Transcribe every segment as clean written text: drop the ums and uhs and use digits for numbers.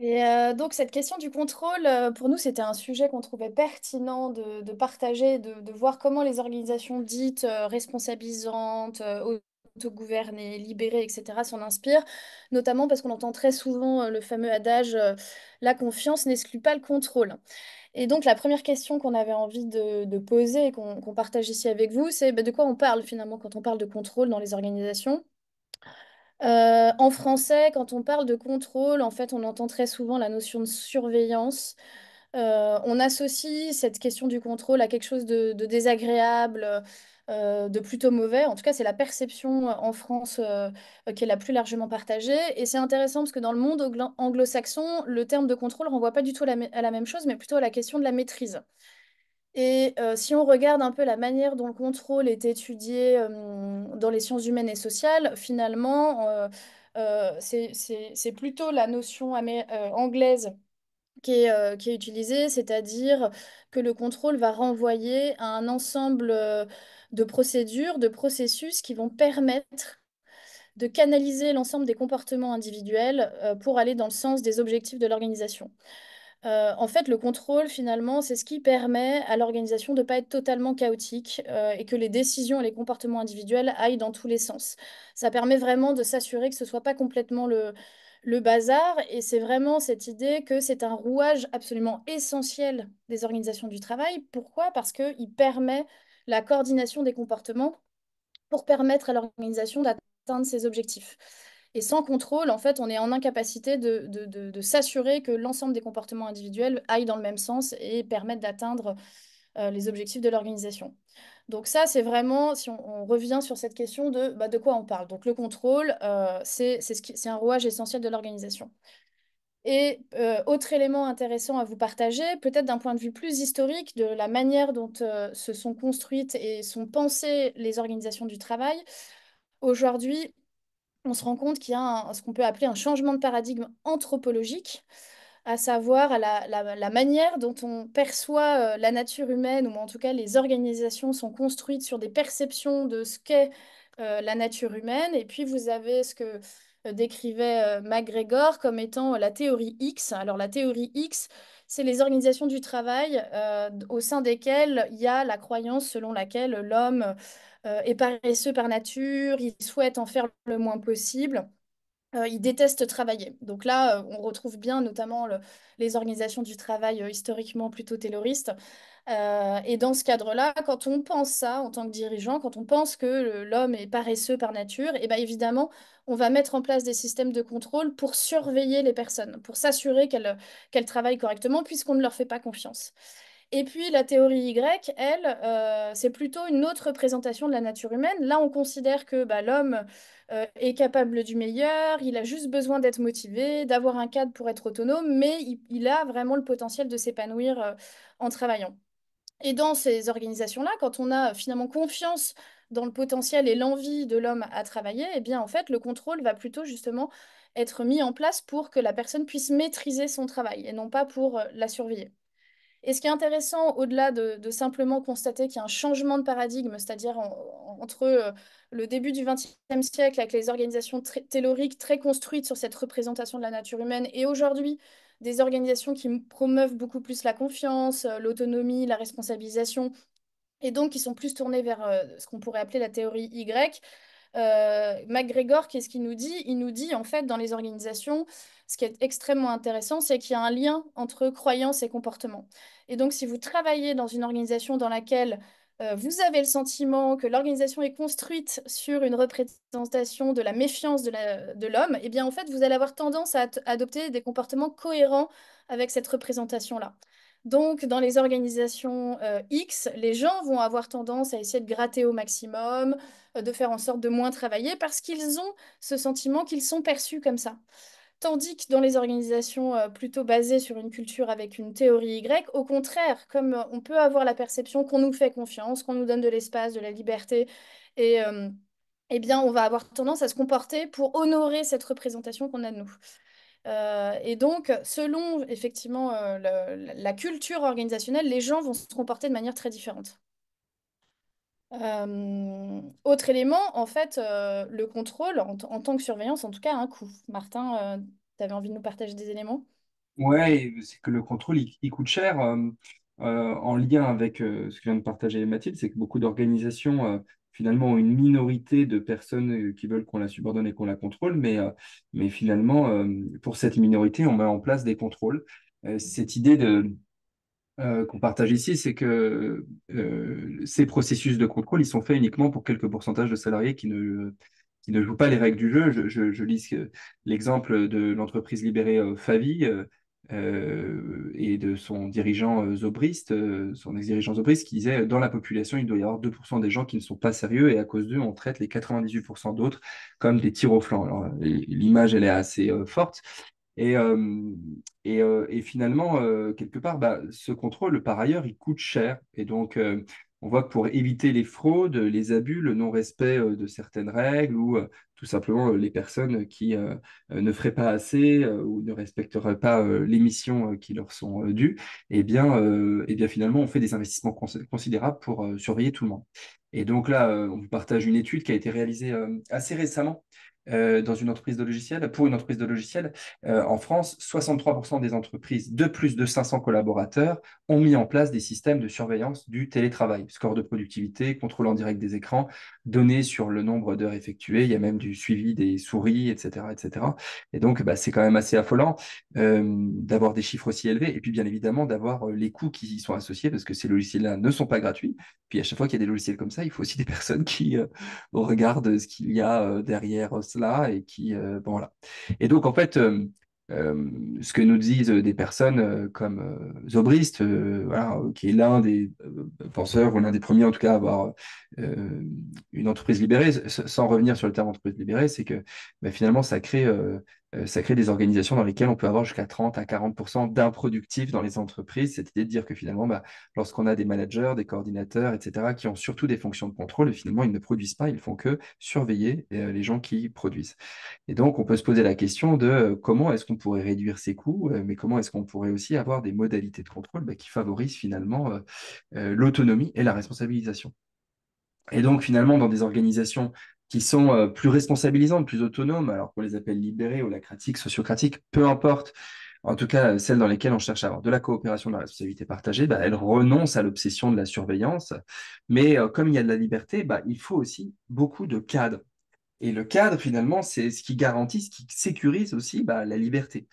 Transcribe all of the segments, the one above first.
Donc cette question du contrôle, pour nous, c'était un sujet qu'on trouvait pertinent de partager, de voir comment les organisations dites responsabilisantes, autogouvernées, libérées, etc. s'en inspirent, notamment parce qu'on entend très souvent le fameux adage la confiance n'exclut pas le contrôle. Et donc la première question qu'on avait envie de poser et qu'on partage ici avec vous, c'est de quoi on parle finalement quand on parle de contrôle dans les organisations? En français, quand on parle de contrôle, en fait, on entend très souvent la notion de surveillance. On associe cette question du contrôle à quelque chose de désagréable, de plutôt mauvais. En tout cas, c'est la perception en France qui est la plus largement partagée. Et c'est intéressant parce que dans le monde anglo-saxon, le terme de contrôle renvoie pas du tout à la même chose, mais plutôt à la question de la maîtrise. Et si on regarde un peu la manière dont le contrôle est étudié dans les sciences humaines et sociales, finalement, c'est plutôt la notion anglaise qui est utilisée, c'est-à-dire que le contrôle va renvoyer à un ensemble de procédures, de processus qui vont permettre de canaliser l'ensemble des comportements individuels pour aller dans le sens des objectifs de l'organisation. En fait, le contrôle, finalement, c'est ce qui permet à l'organisation de ne pas être totalement chaotique et que les décisions et les comportements individuels aillent dans tous les sens. Ça permet vraiment de s'assurer que ce ne soit pas complètement le bazar et c'est vraiment cette idée que c'est un rouage absolument essentiel des organisations du travail. Pourquoi? Parce qu'il permet la coordination des comportements pour permettre à l'organisation d'atteindre ses objectifs. Et sans contrôle, en fait, on est en incapacité de s'assurer que l'ensemble des comportements individuels aillent dans le même sens et permettent d'atteindre les objectifs de l'organisation. Donc ça, c'est vraiment, si on revient sur cette question de quoi on parle. Donc le contrôle, c'est un rouage essentiel de l'organisation. Et autre élément intéressant à vous partager, peut-être d'un point de vue plus historique, de la manière dont se sont construites et sont pensées les organisations du travail. Aujourd'hui, on se rend compte qu'il y a ce qu'on peut appeler un changement de paradigme anthropologique, à savoir à la manière dont on perçoit la nature humaine, ou en tout cas les organisations sont construites sur des perceptions de ce qu'est la nature humaine. Et puis vous avez ce que décrivait MacGregor comme étant la théorie X. Alors la théorie X, c'est les organisations du travail au sein desquelles il y a la croyance selon laquelle l'homme est paresseux par nature, il souhaite en faire le moins possible. Ils détestent travailler. Donc là, on retrouve bien notamment les organisations du travail historiquement plutôt tayloristes. Et dans ce cadre-là, quand on pense ça en tant que dirigeant, quand on pense que l'homme est paresseux par nature, et bien évidemment, on va mettre en place des systèmes de contrôle pour surveiller les personnes, pour s'assurer qu'elles travaillent correctement, puisqu'on ne leur fait pas confiance. Et puis la théorie Y, elle, c'est plutôt une autre représentation de la nature humaine. Là, on considère que bah, l'homme est capable du meilleur, il a juste besoin d'être motivé, d'avoir un cadre pour être autonome, mais il a vraiment le potentiel de s'épanouir en travaillant. Et dans ces organisations-là, quand on a finalement confiance dans le potentiel et l'envie de l'homme à travailler, eh bien en fait, le contrôle va plutôt justement être mis en place pour que la personne puisse maîtriser son travail et non pas pour la surveiller. Et ce qui est intéressant, au-delà de simplement constater qu'il y a un changement de paradigme, c'est-à-dire entre le début du XXe siècle, avec les organisations telluriques très construites sur cette représentation de la nature humaine, et aujourd'hui, des organisations qui promeuvent beaucoup plus la confiance, l'autonomie, la responsabilisation, et donc qui sont plus tournées vers ce qu'on pourrait appeler la théorie Y. MacGregor, qu'est-ce qu'il nous dit? Il nous dit, en fait, dans les organisations, ce qui est extrêmement intéressant, c'est qu'il y a un lien entre croyance et comportement. Et donc, si vous travaillez dans une organisation dans laquelle vous avez le sentiment que l'organisation est construite sur une représentation de la méfiance de l'homme, eh bien, en fait, vous allez avoir tendance à adopter des comportements cohérents avec cette représentation-là. Donc, dans les organisations X, les gens vont avoir tendance à essayer de gratter au maximum, de faire en sorte de moins travailler parce qu'ils ont ce sentiment qu'ils sont perçus comme ça. Tandis que dans les organisations plutôt basées sur une culture avec une théorie Y, au contraire, comme on peut avoir la perception qu'on nous fait confiance, qu'on nous donne de l'espace, de la liberté, et eh bien, on va avoir tendance à se comporter pour honorer cette représentation qu'on a de nous. Et donc, selon effectivement la culture organisationnelle, les gens vont se comporter de manière très différente. Autre élément, en fait, le contrôle, en tant que surveillance, en tout cas, a un coût. Martin, tu avais envie de nous partager des éléments? Ouais, et c'est que le contrôle, il coûte cher. En lien avec ce que vient de partager Mathilde, c'est que beaucoup d'organisations, finalement, ont une minorité de personnes qui veulent qu'on la subordonne et qu'on la contrôle, mais finalement, pour cette minorité, on met en place des contrôles. Cette idée qu'on partage ici, c'est que ces processus de contrôle, ils sont faits uniquement pour quelques pourcentages de salariés qui ne jouent pas les règles du jeu. Je lis l'exemple de l'entreprise libérée Favi et de son dirigeant Zobrist, son ex-dirigeant Zobrist, qui disait dans la population, il doit y avoir 2% des gens qui ne sont pas sérieux et à cause d'eux, on traite les 98% d'autres comme des tirs au flanc. Alors, l'image, elle est assez forte. Et, euh, et finalement, quelque part, bah, ce contrôle, par ailleurs, il coûte cher. Et donc, on voit que pour éviter les fraudes, les abus, le non-respect de certaines règles ou tout simplement les personnes qui ne feraient pas assez ou ne respecteraient pas les missions qui leur sont dues, eh bien, finalement, on fait des investissements considérables pour surveiller tout le monde. Et donc là, on vous partage une étude qui a été réalisée assez récemment dans une entreprise de logiciels, pour une entreprise de logiciels en France, 63% des entreprises de plus de 500 collaborateurs ont mis en place des systèmes de surveillance du télétravail, score de productivité, contrôle en direct des écrans, données sur le nombre d'heures effectuées, il y a même du suivi des souris, etc. etc. Et donc, bah, c'est quand même assez affolant d'avoir des chiffres aussi élevés, et puis bien évidemment d'avoir les coûts qui y sont associés, parce que ces logiciels-là ne sont pas gratuits. Puis à chaque fois qu'il y a des logiciels comme ça, il faut aussi des personnes qui regardent ce qu'il y a derrière cela et qui, bon, voilà. Et donc, en fait, ce que nous disent des personnes comme Zobrist, voilà, qui est l'un des penseurs, ou l'un des premiers en tout cas à avoir euh, une entreprise libérée, sans revenir sur le terme entreprise libérée, c'est que bah, finalement, ça crée des organisations dans lesquelles on peut avoir jusqu'à 30 à 40% d'improductifs dans les entreprises. C'est l'idée de dire que finalement, bah, lorsqu'on a des managers, des coordinateurs, etc., qui ont surtout des fonctions de contrôle, finalement, ils ne produisent pas, ils font que surveiller les gens qui produisent. Et donc, on peut se poser la question de comment est-ce qu'on pourrait réduire ces coûts, mais comment est-ce qu'on pourrait aussi avoir des modalités de contrôle bah, qui favorisent finalement l'autonomie et la responsabilisation. Et donc, finalement, dans des organisations qui sont plus responsabilisantes, plus autonomes, alors qu'on les appelle libérées, holacratiques, sociocratiques, peu importe, en tout cas celles dans lesquelles on cherche à avoir de la coopération, de la responsabilité partagée, bah, elles renoncent à l'obsession de la surveillance. Mais comme il y a de la liberté, bah, il faut aussi beaucoup de cadres. Et le cadre, finalement, c'est ce qui garantit, ce qui sécurise aussi bah, la liberté.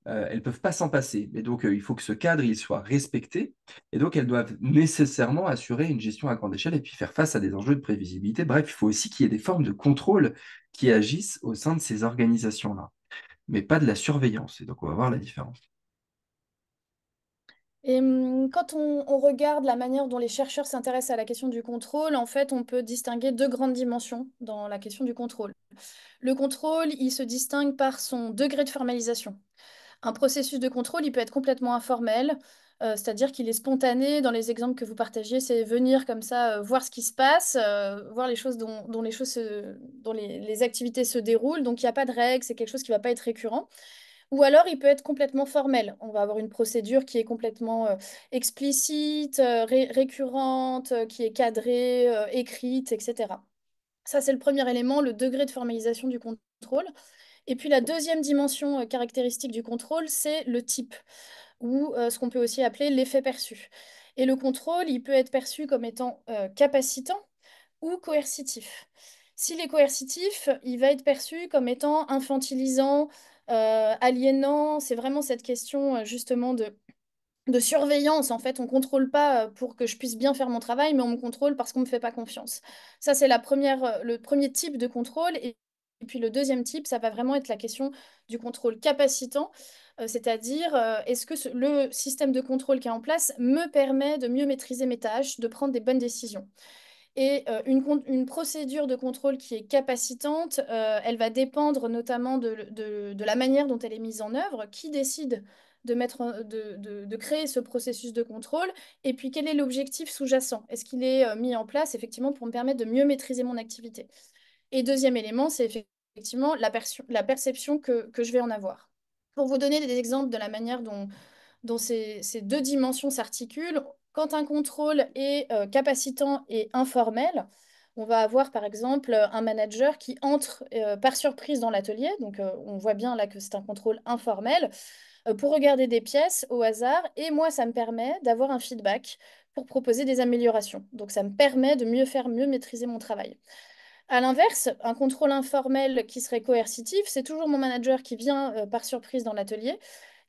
Elles ne peuvent pas s'en passer. Et donc, il faut que ce cadre il soit respecté. Et donc, elles doivent nécessairement assurer une gestion à grande échelle et puis faire face à des enjeux de prévisibilité. Bref, il faut aussi qu'il y ait des formes de contrôle qui agissent au sein de ces organisations-là, mais pas de la surveillance. Et donc, on va voir la différence. Et quand on regarde la manière dont les chercheurs s'intéressent à la question du contrôle, en fait, on peut distinguer deux grandes dimensions dans la question du contrôle. Le contrôle, il se distingue par son degré de formalisation. Un processus de contrôle, il peut être complètement informel, c'est-à-dire qu'il est spontané. Dans les exemples que vous partagiez, c'est venir comme ça, voir ce qui se passe, voir les choses dont les choses dont les activités se déroulent. Donc il n'y a pas de règles, c'est quelque chose qui ne va pas être récurrent. Ou alors il peut être complètement formel. On va avoir une procédure qui est complètement explicite, récurrente, qui est cadrée, écrite, etc. Ça, c'est le premier élément, le degré de formalisation du contrôle. Et puis la deuxième dimension caractéristique du contrôle, c'est le type, ou ce qu'on peut aussi appeler l'effet perçu. Et le contrôle, il peut être perçu comme étant capacitant ou coercitif. S'il est coercitif, il va être perçu comme étant infantilisant, aliénant. C'est vraiment cette question justement de surveillance. En fait, on ne contrôle pas pour que je puisse bien faire mon travail, mais on me contrôle parce qu'on ne me fait pas confiance. Ça, c'est le premier type de contrôle. Et puis le deuxième type, ça va vraiment être la question du contrôle capacitant, c'est-à-dire est-ce que le système de contrôle qui est en place me permet de mieux maîtriser mes tâches, de prendre des bonnes décisions. Et une procédure de contrôle qui est capacitante, elle va dépendre notamment de la manière dont elle est mise en œuvre, qui décide de créer ce processus de contrôle, et puis quel est l'objectif sous-jacent? Est-ce qu'il est mis en place effectivement pour me permettre de mieux maîtriser mon activité? Et deuxième élément, c'est effectivement la perception que je vais en avoir. Pour vous donner des exemples de la manière dont ces deux dimensions s'articulent. Quand un contrôle est capacitant et informel, on va avoir par exemple un manager qui entre par surprise dans l'atelier. Donc on voit bien là que c'est un contrôle informel. pour regarder des pièces au hasard et moi, ça me permet d'avoir un feedback pour proposer des améliorations. Donc, ça me permet de mieux faire, mieux maîtriser mon travail. À l'inverse, un contrôle informel qui serait coercitif, c'est toujours mon manager qui vient par surprise dans l'atelier.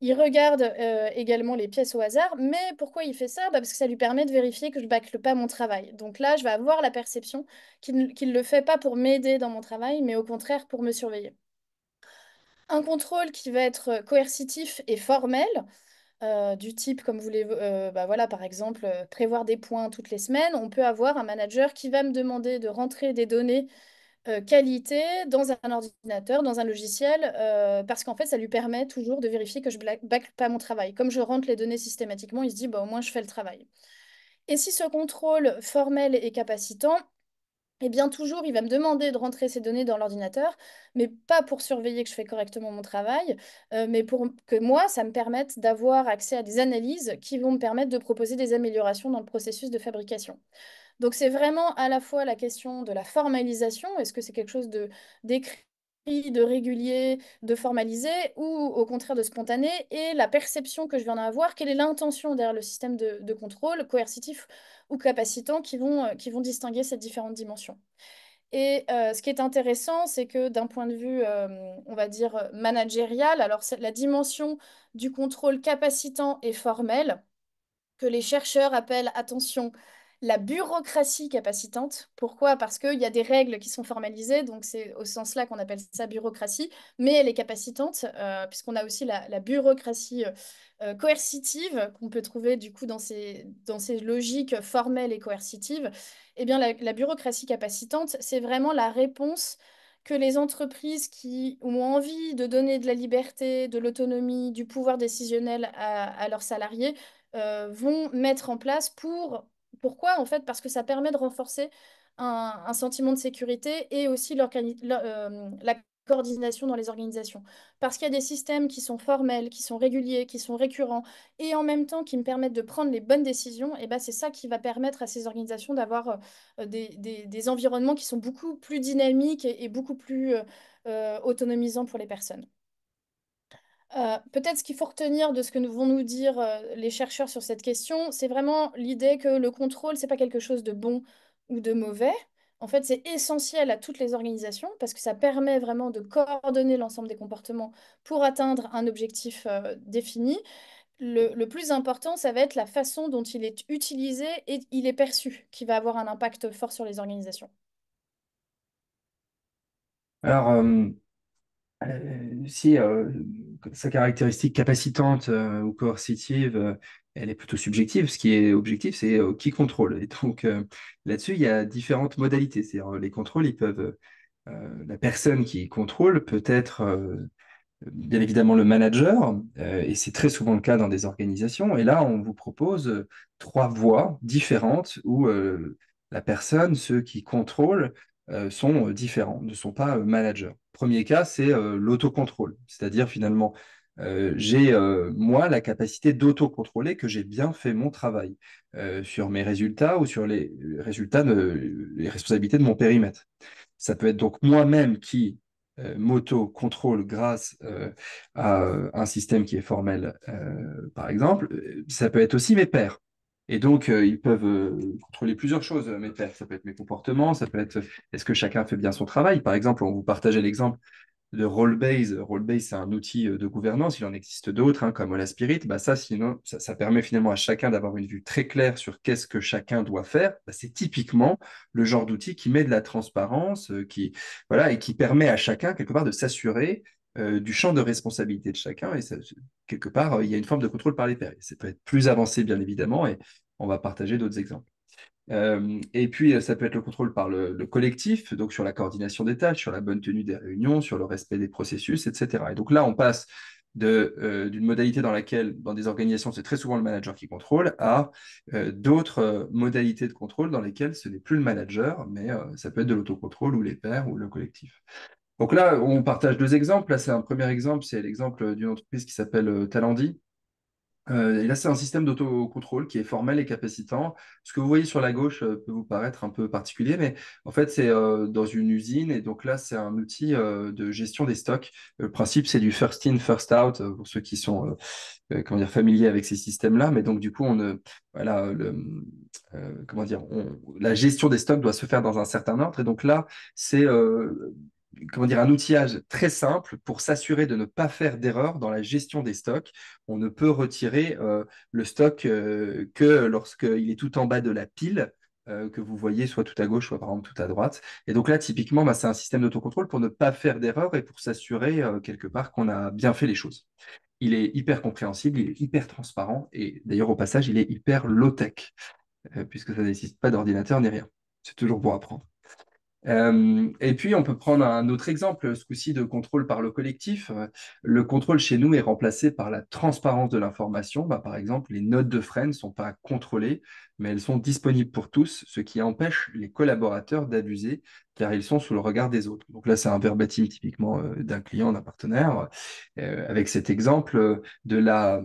Il regarde également les pièces au hasard, mais pourquoi il fait ça? Bah, parce que ça lui permet de vérifier que je bâcle pas mon travail. Donc là, je vais avoir la perception qu'il ne le fait pas pour m'aider dans mon travail, mais au contraire pour me surveiller. Un contrôle qui va être coercitif et formel, du type, comme vous voulez, bah voilà, par exemple, prévoir des points toutes les semaines, on peut avoir un manager qui va me demander de rentrer des données qualité dans un ordinateur, dans un logiciel, parce qu'en fait, ça lui permet toujours de vérifier que je ne bâcle pas mon travail. Comme je rentre les données systématiquement, il se dit, bah, au moins, je fais le travail. Et si ce contrôle formel est capacitant, eh bien, toujours, il va me demander de rentrer ces données dans l'ordinateur, mais pas pour surveiller que je fais correctement mon travail, mais pour que moi, ça me permette d'avoir accès à des analyses qui vont me permettre de proposer des améliorations dans le processus de fabrication. Donc c'est vraiment à la fois la question de la formalisation, est-ce que c'est quelque chose de d'écrit, de régulier, de formalisé, ou au contraire de spontané, et la perception que je vais en avoir, quelle est l'intention derrière le système de contrôle, coercitif ou capacitant, qui vont distinguer ces différentes dimensions. Et ce qui est intéressant, c'est que d'un point de vue, on va dire, managérial, alors la dimension du contrôle capacitant et formel, que les chercheurs appellent, attention, la bureaucratie capacitante. Pourquoi? Parce qu'il y a des règles qui sont formalisées, donc c'est au sens là qu'on appelle ça bureaucratie, mais elle est capacitante, puisqu'on a aussi la bureaucratie coercitive qu'on peut trouver du coup dans ces logiques formelles et coercitives. Eh bien, la bureaucratie capacitante, c'est vraiment la réponse que les entreprises qui ont envie de donner de la liberté, de l'autonomie, du pouvoir décisionnel à leurs salariés vont mettre en place Pourquoi, en fait? Parce que ça permet de renforcer un sentiment de sécurité et aussi la coordination dans les organisations. Parce qu'il y a des systèmes qui sont formels, qui sont réguliers, qui sont récurrents, et en même temps qui me permettent de prendre les bonnes décisions, et ben c'est ça qui va permettre à ces organisations d'avoir des environnements qui sont beaucoup plus dynamiques et beaucoup plus autonomisants pour les personnes. Peut-être ce qu'il faut retenir de ce que vont nous dire les chercheurs sur cette question, c'est vraiment l'idée que le contrôle, c'est pas quelque chose de bon ou de mauvais. En fait, c'est essentiel à toutes les organisations parce que ça permet vraiment de coordonner l'ensemble des comportements pour atteindre un objectif défini. Le plus important, ça va être la façon dont il est utilisé et il est perçu, qui va avoir un impact fort sur les organisations. Alors, si sa caractéristique capacitante ou coercitive, elle est plutôt subjective, ce qui est objectif, c'est qui contrôle. Et donc, là-dessus, il y a différentes modalités. C'est-à-dire, les contrôles, ils peuvent, la personne qui contrôle peut être bien évidemment le manager, et c'est très souvent le cas dans des organisations. Et là, on vous propose trois voies différentes où la personne, ceux qui contrôlent, sont différents, ne sont pas managers. Premier cas, c'est l'autocontrôle, c'est-à-dire finalement, j'ai moi la capacité d'autocontrôler que j'ai bien fait mon travail sur mes résultats ou sur les résultats les responsabilités de mon périmètre. Ça peut être donc moi-même qui m'auto-contrôle grâce à un système qui est formel, par exemple. Ça peut être aussi mes pairs. Et donc, ils peuvent contrôler plusieurs choses, mes pairs. Ça peut être mes comportements, ça peut être est-ce que chacun fait bien son travail. Par exemple, on vous partageait l'exemple de Rollbase. Rollbase, c'est un outil de gouvernance. Il en existe d'autres, hein, comme Ola Spirit. Bah, ça, sinon, ça permet finalement à chacun d'avoir une vue très claire sur qu'est-ce que chacun doit faire. Bah, c'est typiquement le genre d'outil qui met de la transparence, voilà, et qui permet à chacun, quelque part, de s'assurer du champ de responsabilité de chacun. Et ça, quelque part, il y a une forme de contrôle par les pairs. Ça peut être plus avancé, bien évidemment, et on va partager d'autres exemples. Et puis, ça peut être le contrôle par le collectif, donc sur la coordination des tâches, sur la bonne tenue des réunions, sur le respect des processus, etc. Et donc là, on passe d'une modalité dans laquelle, dans des organisations, c'est très souvent le manager qui contrôle, à d'autres modalités de contrôle dans lesquelles ce n'est plus le manager, mais ça peut être de l'autocontrôle ou les pairs ou le collectif. Donc là, on partage deux exemples. Là, c'est un premier exemple, c'est l'exemple d'une entreprise qui s'appelle Talandi, Et là, c'est un système d'autocontrôle qui est formel et capacitant. Ce que vous voyez sur la gauche peut vous paraître un peu particulier, mais en fait, c'est dans une usine. Et donc là, c'est un outil de gestion des stocks. Le principe, c'est du first in, first out, pour ceux qui sont comment dire, familiers avec ces systèmes-là. Mais donc, du coup, voilà, comment dire, la gestion des stocks doit se faire dans un certain ordre. Et donc là, c'est comment dire, un outillage très simple pour s'assurer de ne pas faire d'erreur dans la gestion des stocks. On ne peut retirer le stock que lorsqu'il est tout en bas de la pile. Que vous voyez soit tout à gauche, soit par exemple tout à droite. Et donc là, typiquement, bah, c'est un système d'autocontrôle pour ne pas faire d'erreur et pour s'assurer quelque part qu'on a bien fait les choses. Il est hyper compréhensible, il est hyper transparent et d'ailleurs au passage, il est hyper low-tech puisque ça ne nécessite pas d'ordinateur ni rien. C'est toujours pour apprendre. Et puis, on peut prendre un autre exemple, ce coup-ci de contrôle par le collectif. Le contrôle chez nous est remplacé par la transparence de l'information. Bah, par exemple, les notes de frais ne sont pas contrôlées, mais elles sont disponibles pour tous, ce qui empêche les collaborateurs d'abuser, car ils sont sous le regard des autres. Donc là, c'est un verbatim typiquement d'un client, d'un partenaire, avec cet exemple de la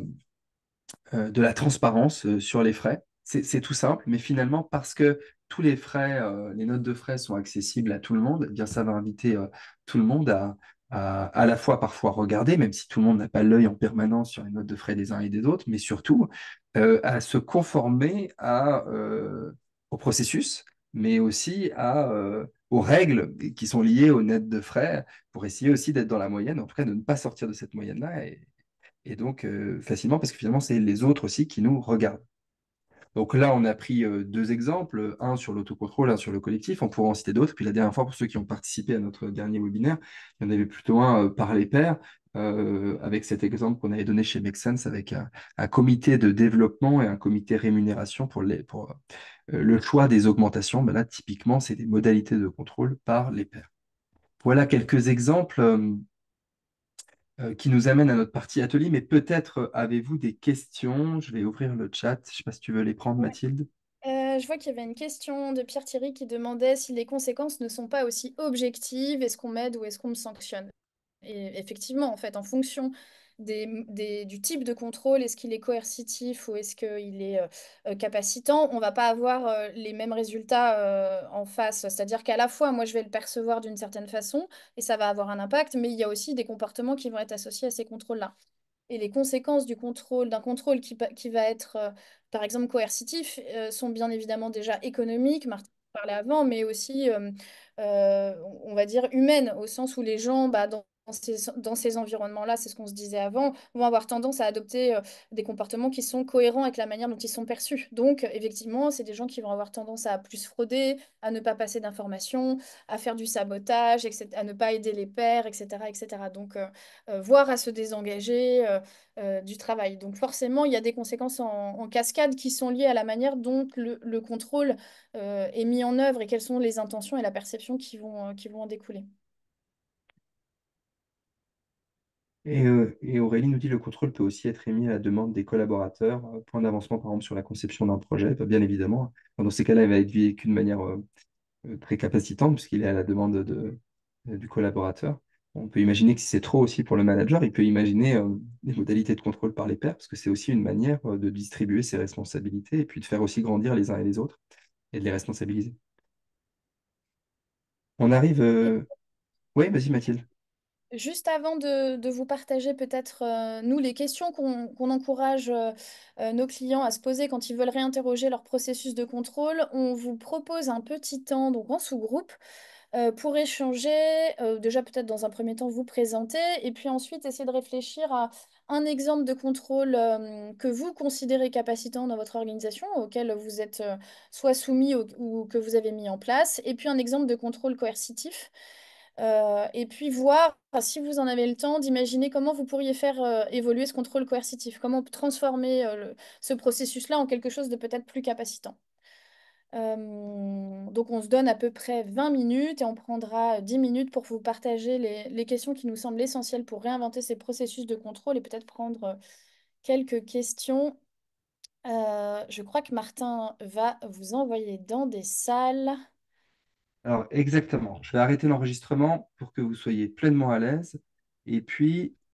transparence sur les frais. C'est tout simple, mais finalement, parce que tous les frais, les notes de frais sont accessibles à tout le monde, eh bien, ça va inviter tout le monde à la fois parfois regarder, même si tout le monde n'a pas l'œil en permanence sur les notes de frais des uns et des autres, mais surtout à se conformer au processus, mais aussi aux règles qui sont liées aux notes de frais pour essayer aussi d'être dans la moyenne, en tout cas de ne pas sortir de cette moyenne-là et donc facilement parce que finalement, c'est les autres aussi qui nous regardent. Donc là, on a pris deux exemples, un sur l'autocontrôle, un sur le collectif. On pourrait en citer d'autres. Puis la dernière fois, pour ceux qui ont participé à notre dernier webinaire, il y en avait plutôt un par les pairs, avec cet exemple qu'on avait donné chez Make Sense, avec un comité de développement et un comité rémunération pour le choix des augmentations. Ben là, typiquement, c'est des modalités de contrôle par les pairs. Voilà quelques exemples qui nous amène à notre partie atelier, mais peut-être avez-vous des questions? Je vais ouvrir le chat. Je ne sais pas si tu veux les prendre, Ouais. Mathilde. Je vois qu'il y avait une question de Pierre Thierry qui demandait si les conséquences ne sont pas aussi objectives, est-ce qu'on m'aide ou est-ce qu'on me sanctionne? Et effectivement, en fait, en fonction du type de contrôle, est-ce qu'il est coercitif ou est-ce qu'il est capacitant, on va pas avoir les mêmes résultats en face. C'est-à-dire qu'à la fois, moi, je vais le percevoir d'une certaine façon et ça va avoir un impact, mais il y a aussi des comportements qui vont être associés à ces contrôles-là. Et les conséquences d'un contrôle qui va être, par exemple, coercitif, sont bien évidemment déjà économiques, Martin en parlait avant, mais aussi, on va dire, humaines, au sens où les gens, bah, dans ces environnements-là, c'est ce qu'on se disait avant, vont avoir tendance à adopter des comportements qui sont cohérents avec la manière dont ils sont perçus. Donc, effectivement, c'est des gens qui vont avoir tendance à plus frauder, à ne pas passer d'informations, à faire du sabotage, etc., à ne pas aider les pairs, etc., etc. Donc, voire à se désengager du travail. Donc forcément, il y a des conséquences en cascade qui sont liées à la manière dont le contrôle est mis en œuvre et quelles sont les intentions et la perception qui vont en découler. Et Aurélie nous dit le contrôle peut aussi être émis à la demande des collaborateurs. Point d'avancement, par exemple, sur la conception d'un projet, bah, bien évidemment. Dans ces cas-là, il va être vécu de manière très capacitante, puisqu'il est à la demande du collaborateur. On peut imaginer que si c'est trop aussi pour le manager, il peut imaginer des modalités de contrôle par les pairs, parce que c'est aussi une manière de distribuer ses responsabilités et puis de faire aussi grandir les uns et les autres et de les responsabiliser. On arrive. Oui, vas-y, Mathilde. Juste avant de vous partager peut-être, nous, les questions qu'on encourage nos clients à se poser quand ils veulent réinterroger leur processus de contrôle, on vous propose un petit temps, donc en sous-groupe, pour échanger, déjà peut-être dans un premier temps vous présenter, et puis ensuite essayer de réfléchir à un exemple de contrôle que vous considérez capacitant dans votre organisation, auquel vous êtes soit soumis ou que vous avez mis en place, et puis un exemple de contrôle coercitif. Et puis voir, si vous en avez le temps, d'imaginer comment vous pourriez faire évoluer ce contrôle coercitif, comment transformer ce processus-là en quelque chose de peut-être plus capacitant. Donc on se donne à peu près 20 minutes et on prendra 10 minutes pour vous partager les questions qui nous semblent essentielles pour réinventer ces processus de contrôle et peut-être prendre quelques questions. Je crois que Martin va vous envoyer dans des salles. Alors, exactement. Je vais arrêter l'enregistrement pour que vous soyez pleinement à l'aise. Et puis,